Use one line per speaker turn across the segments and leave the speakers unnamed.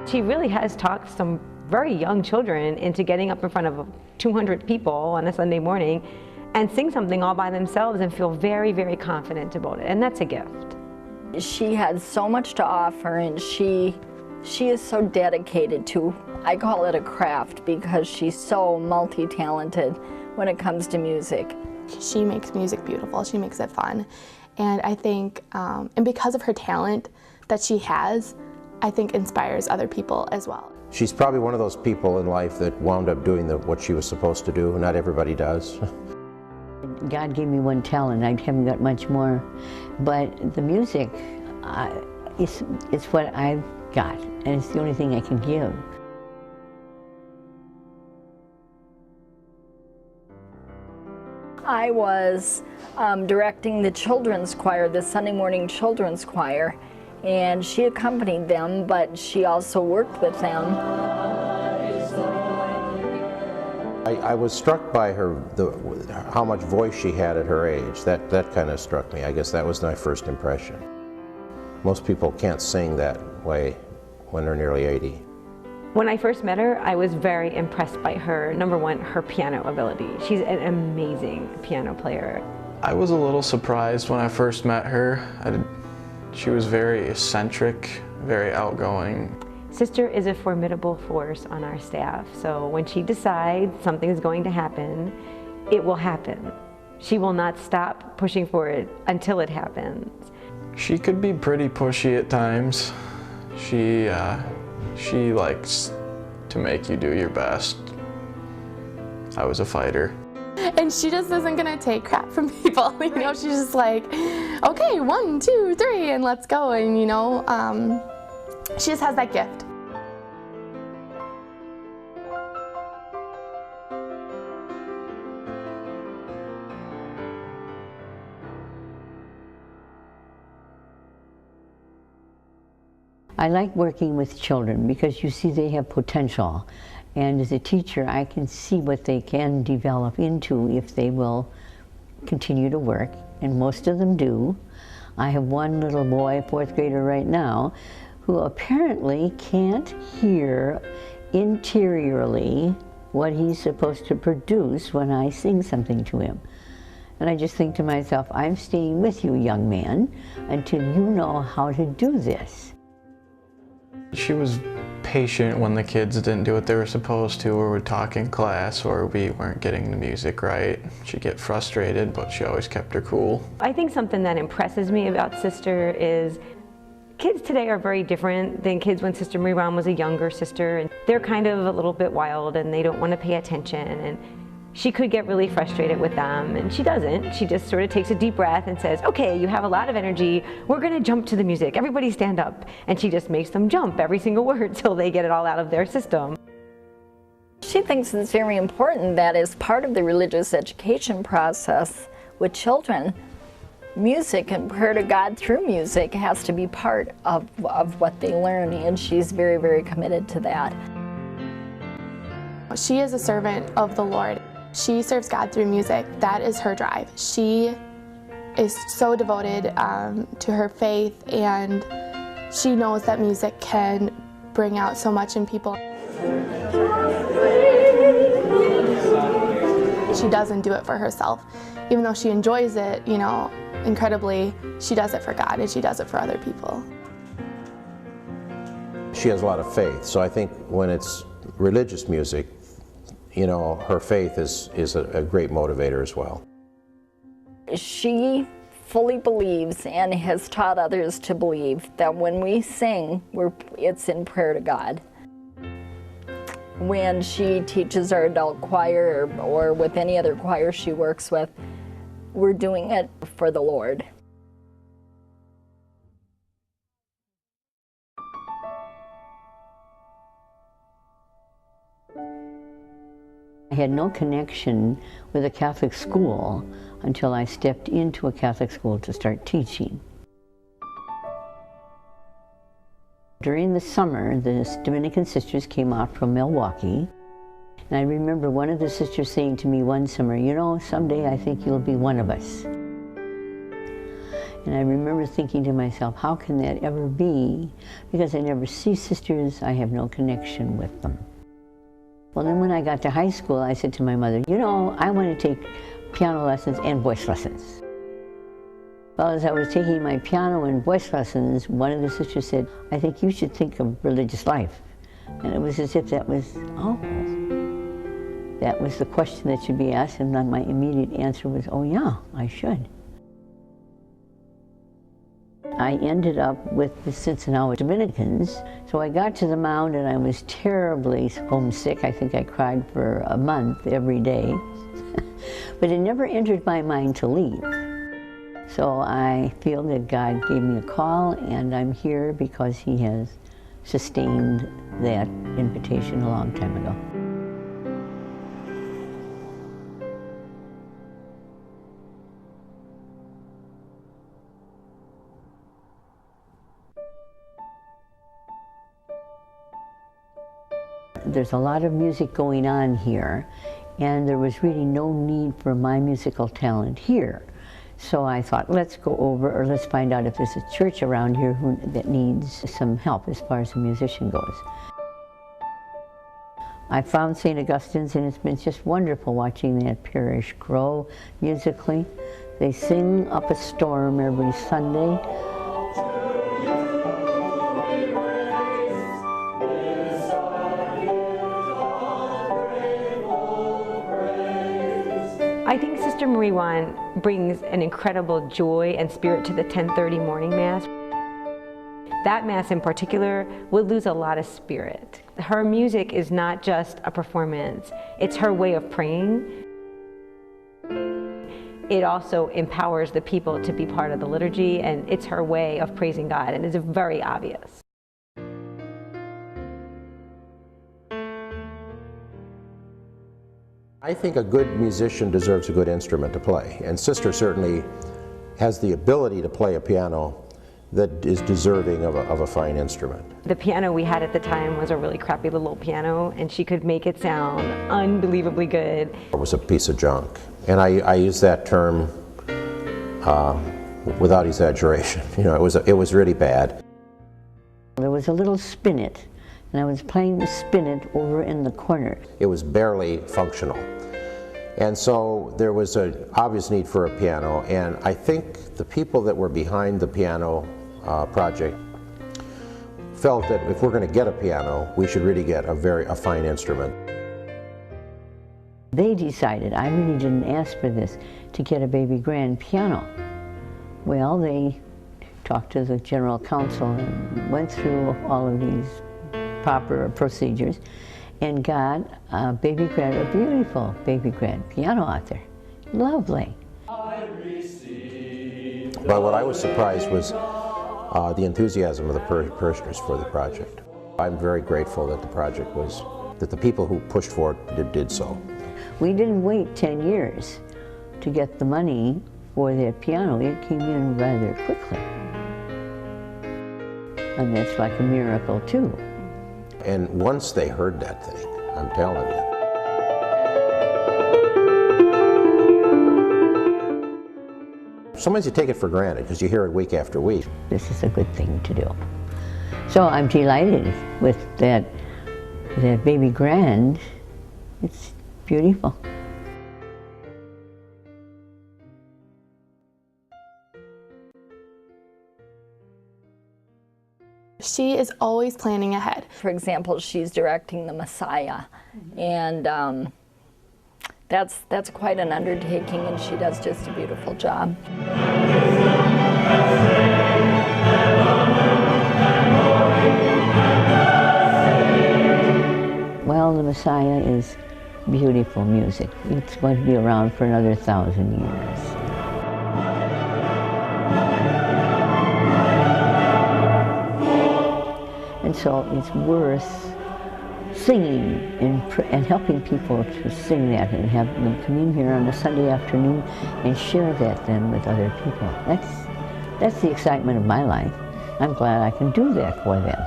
She really has talked some very young children into getting up in front of 200 people on a Sunday morning and sing something all by themselves and feel very, very confident about it, and that's a gift.
She has so much to offer, and she is so dedicated to, I call it a craft, because she's so multi-talented when it comes to music.
She makes music beautiful, she makes it fun, and I think, and because of her talent that she has, I think inspires other people as well.
She's probably one of those people in life that wound up doing what she was supposed to do. Not everybody does.
God gave me one talent, I haven't got much more, but the music is what I've got, and it's the only thing I can give.
I was directing the children's choir, the Sunday morning children's choir, and she accompanied them, but she also worked with them.
I was struck by how much voice she had at her age. That kind of struck me. I guess that was my first impression. Most people can't sing that way when they're nearly 80.
When I first met her, I was very impressed by her, number one, her piano ability. She's an amazing piano player.
I was a little surprised when I first met her. She was very eccentric, very outgoing.
Sister is a formidable force on our staff, so when she decides something is going to happen, it will happen. She will not stop pushing for it until it happens.
She could be pretty pushy at times. She likes to make you do your best. I was a fighter.
And she just isn't gonna take crap from people, you know, she's just like, okay, 1, 2, 3, and let's go, and you know, she just has that gift.
I like working with children because you see they have potential, and as a teacher I can see what they can develop into if they will continue to work, and most of them do. I have one little boy, 4th grader right now, who apparently can't hear interiorly what he's supposed to produce when I sing something to him. And I just think to myself, I'm staying with you, young man, until you know how to do this.
She was patient when the kids didn't do what they were supposed to, or would talk in class, or we weren't getting the music right. She'd get frustrated, but she always kept her cool.
I think something that impresses me about Sister is kids today are very different than kids when Sister Marie Ron was a younger sister, and they're kind of a little bit wild and they don't want to pay attention, and she could get really frustrated with them, and she doesn't. She just sort of takes a deep breath and says, okay, you have a lot of energy, we're going to jump to the music, everybody stand up. And she just makes them jump every single word till they get it all out of their system.
She thinks it's very important that as part of the religious education process with children, music and prayer to God through music has to be part of what they learn, and she's very, very committed to that.
She is a servant of the Lord. She serves God through music. That is her drive. She is so devoted to her faith, and she knows that music can bring out so much in people. She doesn't do it for herself. Even though she enjoys it, you know, incredibly, she does it for God and she does it for other people.
She has a lot of faith, so I think when it's religious music, you know, her faith is a great motivator as well.
She fully believes and has taught others to believe that when we sing, it's in prayer to God. When she teaches our adult choir or with any other choir she works with, we're doing it for the Lord.
I had no connection with a Catholic school until I stepped into a Catholic school to start teaching. During the summer, the Dominican sisters came out from Milwaukee, and I remember one of the sisters saying to me one summer, you know, someday I think you'll be one of us. And I remember thinking to myself, how can that ever be? Because I never see sisters, I have no connection with them. Well, then when I got to high school, I said to my mother, you know, I want to take piano lessons and voice lessons. Well, as I was taking my piano and voice lessons, one of the sisters said, I think you should think of religious life. And it was as if that was, oh, that was the question that should be asked, and then my immediate answer was, oh yeah, I should. I ended up with the Cincinnati Dominicans, so I got to the Mound and I was terribly homesick. I think I cried for a month every day. But it never entered my mind to leave. So I feel that God gave me a call, and I'm here because He has sustained that invitation a long time ago. There's a lot of music going on here, and there was really no need for my musical talent here. So I thought, let's go over, or let's find out if there's a church around here that needs some help as far as a musician goes. I found St. Augustine's, and it's been just wonderful watching that parish grow musically. They sing up a storm every Sunday.
I think Sister Marie Juan brings an incredible joy and spirit to the 10:30 morning Mass. That Mass in particular would lose a lot of spirit. Her music is not just a performance, it's her way of praying. It also empowers the people to be part of the liturgy, and it's her way of praising God, and it's very obvious.
I think a good musician deserves a good instrument to play, and Sister certainly has the ability to play a piano that is deserving of a fine instrument.
The piano we had at the time was a really crappy little piano, and she could make it sound unbelievably good.
It was a piece of junk, and I use that term without exaggeration. You know, it was really bad.
There was a little spinet, and I was playing the spinet over in the corner.
It was barely functional. And so there was an obvious need for a piano, and I think the people that were behind the piano project felt that if we're going to get a piano, we should really get a fine instrument.
They decided, I really didn't ask for this, to get a baby grand piano. Well, they talked to the general council and went through all of these proper procedures and got a baby grand, a beautiful baby grand piano out there. Lovely.
But what I was surprised was the enthusiasm of the parishioners for the project. I'm very grateful that that the people who pushed for it did so.
We didn't wait 10 years to get the money for that piano. It came in rather quickly. And that's like a miracle too.
And once they heard that thing, I'm telling you. Sometimes you take it for granted because you hear it week after week.
This is a good thing to do. So I'm delighted with that baby grand. It's beautiful.
She is always planning ahead.
For example, she's directing the Messiah, and that's quite an undertaking, and she does just a beautiful job.
Well, the Messiah is beautiful music. It's going to be around for another 1,000 years. And so it's worth singing and helping people to sing that and have them come in here on a Sunday afternoon and share that then with other people. That's the excitement of my life. I'm glad I can do that for them.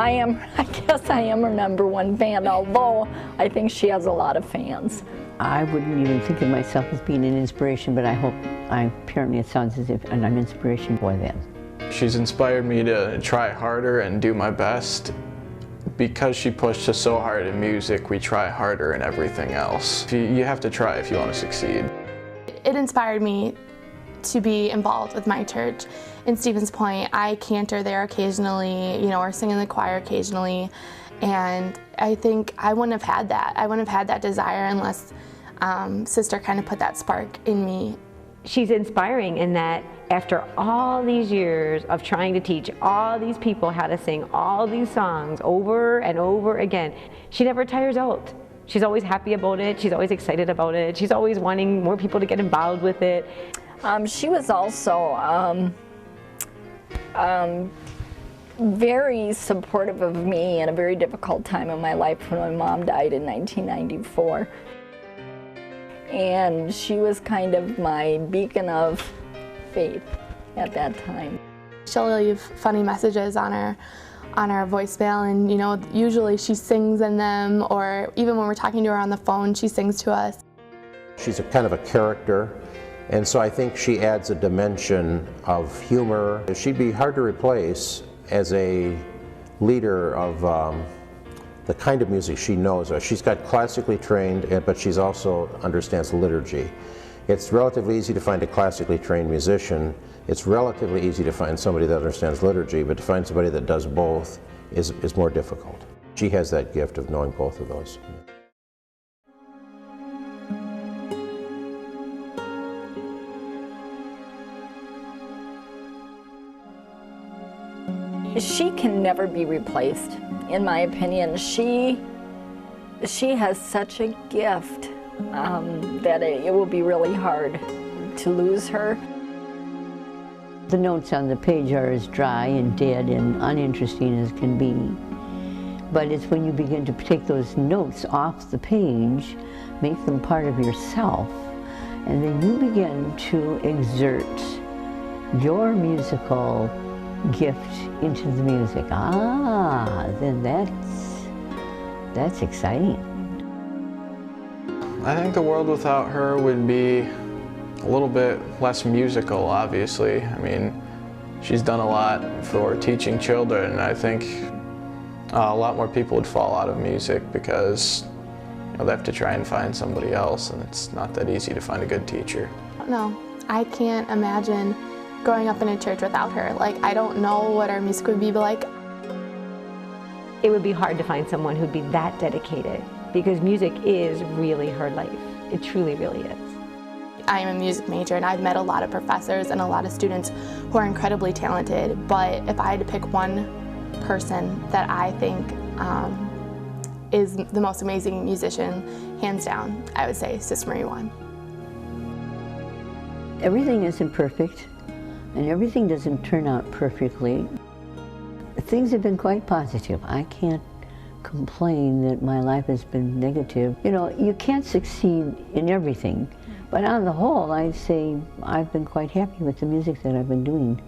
I guess I am her #1 fan, although I think she has a lot of fans.
I wouldn't even think of myself as being an inspiration, but apparently it sounds as if I'm an inspiration for them.
She's inspired me to try harder and do my best. Because she pushed us so hard in music, we try harder in everything else. You have to try if you want to succeed.
It inspired me to be involved with my church. In Stevens Point, I cantor there occasionally, or sing in the choir occasionally, and I think I wouldn't have had that. I wouldn't have had that desire unless Sister kind of put that spark in me.
She's inspiring in that after all these years of trying to teach all these people how to sing all these songs over and over again, she never tires out. She's always happy about it, she's always excited about it, she's always wanting more people to get involved with it.
She was also very supportive of me in a very difficult time in my life when my mom died in 1994. And she was kind of my beacon of faith at that time.
She'll leave funny messages on our voicemail, and usually she sings in them, or even when we're talking to her on the phone, she sings to us.
She's a kind of a character, and so I think she adds a dimension of humor. She'd be hard to replace as a leader of the kind of music she knows. She's got classically trained, but she's also understands liturgy. It's relatively easy to find a classically trained musician. It's relatively easy to find somebody that understands liturgy, but to find somebody that does both is more difficult. She has that gift of knowing both of those.
She can never be replaced, in my opinion. She has such a gift that it will be really hard to lose her.
The notes on the page are as dry and dead and uninteresting as can be. But it's when you begin to take those notes off the page, make them part of yourself, and then you begin to exert your musical gift into the music. Then that's exciting.
I think the world without her would be a little bit less musical, obviously. I mean, she's done a lot for teaching children. I think a lot more people would fall out of music because they have to try and find somebody else, and it's not that easy to find a good teacher.
No, I can't imagine growing up in a church without her. I don't know what our music would be like.
It would be hard to find someone who'd be that dedicated, because music is really her life. It truly, really is.
I am a music major, and I've met a lot of professors and a lot of students who are incredibly talented, but if I had to pick one person that I think is the most amazing musician, hands down, I would say Sister Marie won.
Everything isn't perfect, and everything doesn't turn out perfectly. Things have been quite positive. I can't complain that my life has been negative. You can't succeed in everything, but on the whole, I'd say I've been quite happy with the music that I've been doing.